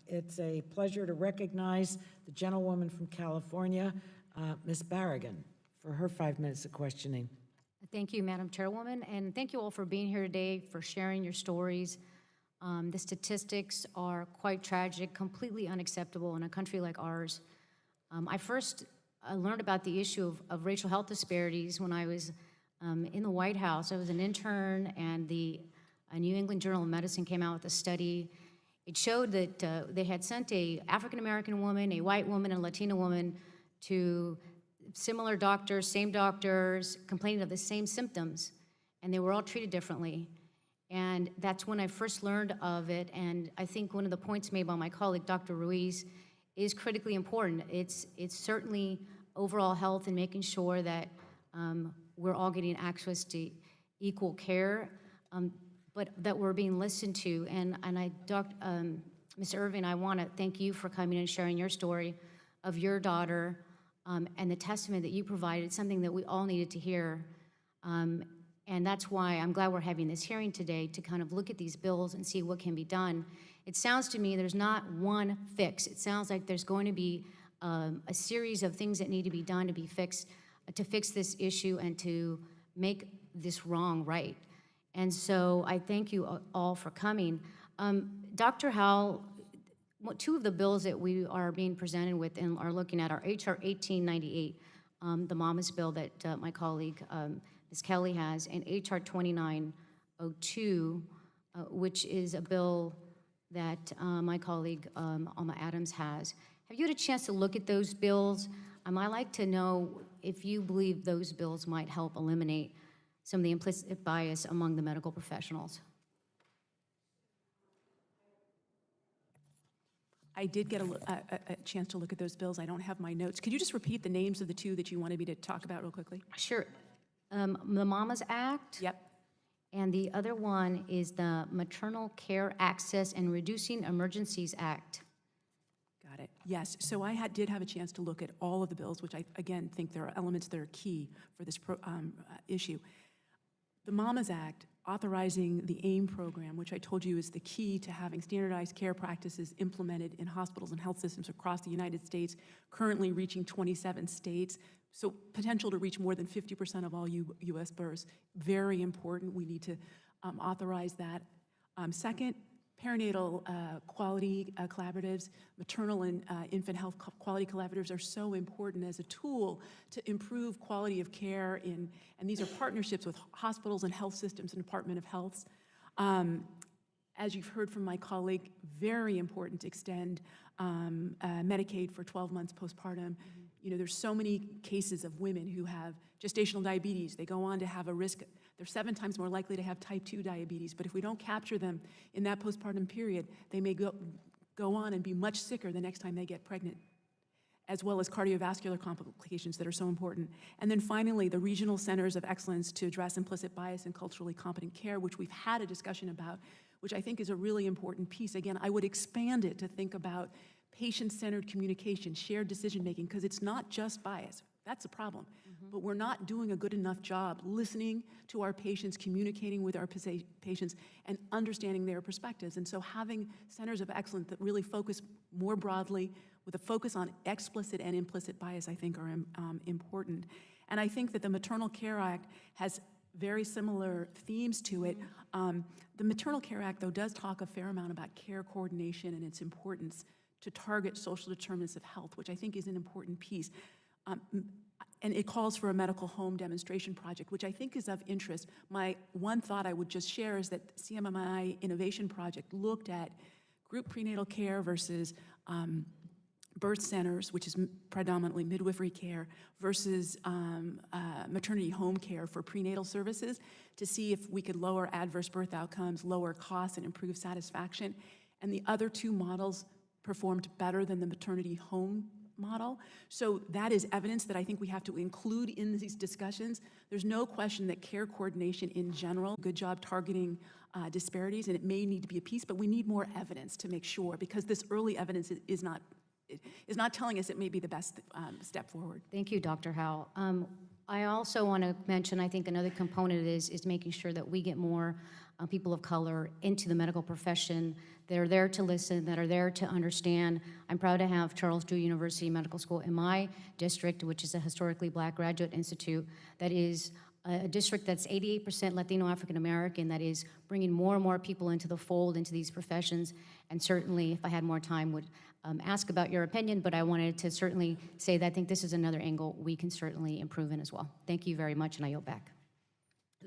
It's a pleasure to recognize the gentlewoman from California, Ms. Barragán, for her 5 minutes of questioning. Thank you, Madam Chairwoman, and thank you all for being here today, for sharing your stories. The statistics are quite tragic, completely unacceptable in a country like ours. I first learned about the issue of racial health disparities when I was in the White House. I was an intern, and the New England Journal of Medicine came out with a study. It showed that they had sent a African-American woman, a white woman, and a Latina woman to similar doctors, same doctors, complaining of the same symptoms, and they were all treated differently. And that's when I first learned of it, and I think one of the points made by my colleague, Dr. Ruiz, is critically important. It's certainly overall health and making sure that we're all getting access to equal care, but that we're being listened to. And Ms. Irving, I want to thank you for coming and sharing your story of your daughter and the testament that you provided. It's something that we all needed to hear. And that's why I'm glad we're having this hearing today to kind of look at these bills and see what can be done. It sounds to me there's not one fix. It sounds like there's going to be a series of things that need to be done to fix this issue and to make this wrong right. And so I thank you all for coming. Dr. Howell, two of the bills that we are being presented with and are looking at are HR 1898, the Mama's bill that my colleague, Ms. Kelly has, and HR 2902, which is a bill that my colleague, Alma Adams, has. Have you had a chance to look at those bills? I'd like to know if you believe those bills might help eliminate some of the implicit bias among the medical professionals. I did get a chance to look at those bills. I don't have my notes. Could you just repeat the names of the two that you wanted me to talk about real quickly? Sure. The Mama's Act. Yep. And the other one is the Maternal Care Access and Reducing Emergencies Act. Got it. Yes. So I did have a chance to look at all of the bills, which I, again, think there are elements that are key for this issue. The Mama's Act, authorizing the AIM program, which I told you is the key to having standardized care practices implemented in hospitals and health systems across the United States, currently reaching 27 states, so potential to reach more than 50% of all U.S. births. Very important. We need to authorize that. Second, perinatal quality collaboratives, maternal and infant health quality collaboratives are so important as a tool to improve quality of care and these are partnerships with hospitals and health systems and Department of Health. As you've heard from my colleague, very important to extend Medicaid for 12 months postpartum. Mm-hmm. You know, there's so many cases of women who have gestational diabetes. They go on to have a risk. They're 7 times more likely to have type 2 diabetes, but if we don't capture them in that postpartum period, they may go on and be much sicker the next time they get pregnant, as well as cardiovascular complications that are so important. And then finally, the regional centers of excellence to address implicit bias and culturally competent care, which we've had a discussion about, which I think is a really important piece. Again, I would expand it to think about patient-centered communication, shared decision-making, because it's not just bias. That's a problem. Mm-hmm. But we're not doing a good enough job listening to our patients, communicating with our patients, and understanding their perspectives. And so having centers of excellence that really focus more broadly with a focus on explicit and implicit bias, I think are important. And I think that the Maternal Care Act has very similar themes to it. The Maternal Care Act, though, does talk a fair amount about care coordination and its importance to target social determinants of health, which I think is an important piece. And it calls for a medical home demonstration project, which I think is of interest. My one thought I would just share is that CMMI Innovation Project looked at group prenatal care versus birth centers, which is predominantly midwifery care, versus maternity home care for prenatal services to see if we could lower adverse birth outcomes, lower costs, and improve satisfaction. And the other two models performed better than the maternity home model. So that is evidence that I think we have to include in these discussions. There's no question that care coordination in general, good job targeting disparities, and it may need to be a piece, but we need more evidence to make sure, because this early evidence is not telling us it may be the best step forward. Thank you, Dr. Howell. I also want to mention, I think another component is making sure that we get more people of color into the medical profession that are there to listen, that are there to understand. I'm proud to have Charles Drew University Medical School in my district, which is a historically black graduate institute, that is a district that's 88% Latino African American, that is bringing more and more people into the fold, into these professions. And certainly, if I had more time, would ask about your opinion, but I wanted to certainly say that I think this is another angle we can certainly improve in as well. Thank you very much, and I yield back.